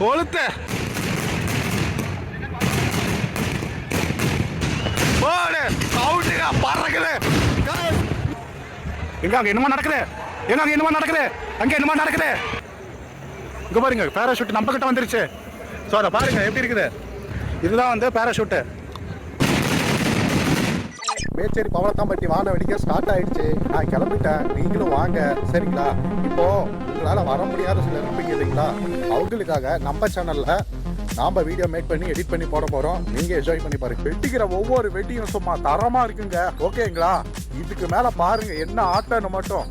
கொளுத்த போடு அவுட்டுங்க பறக்குது. எங்க அங்க என்னமா நடக்குது? எங்க அங்க என்னமா நடக்குது? அங்க என்னமா நடக்குது? இங்க பாருங்க பேராஷூட் நம்ம கிட்ட வந்துருச்சு. ஸோ அதை பாருங்க எப்படி இருக்குது. இதுதான் வந்து பேராஷூட்டு. மேச்சேரி பவளத்தாம்பட்டி வான வெடிக்க ஸ்டார்ட் ஆயிடுச்சு. நான் கிளம்பிட்டேன், நீங்களும் வாங்க சரிங்களா. இப்போ உங்களால் வர முடியாத சில இருப்பீங்க இல்லைங்களா, அவங்களுக்காக நம்ம சேனல்ல நாம வீடியோ மேக் பண்ணி எடிட் பண்ணி போட போறோம். நீங்க என்ஜாய் பண்ணி பாருங்க. வெட்டிக்கிற ஒவ்வொரு வெட்டியும் சும்மா தரமா இருக்குங்க. ஓகேங்களா, இதுக்கு மேல பாருங்க என்ன ஆட்டம்னு மட்டும்.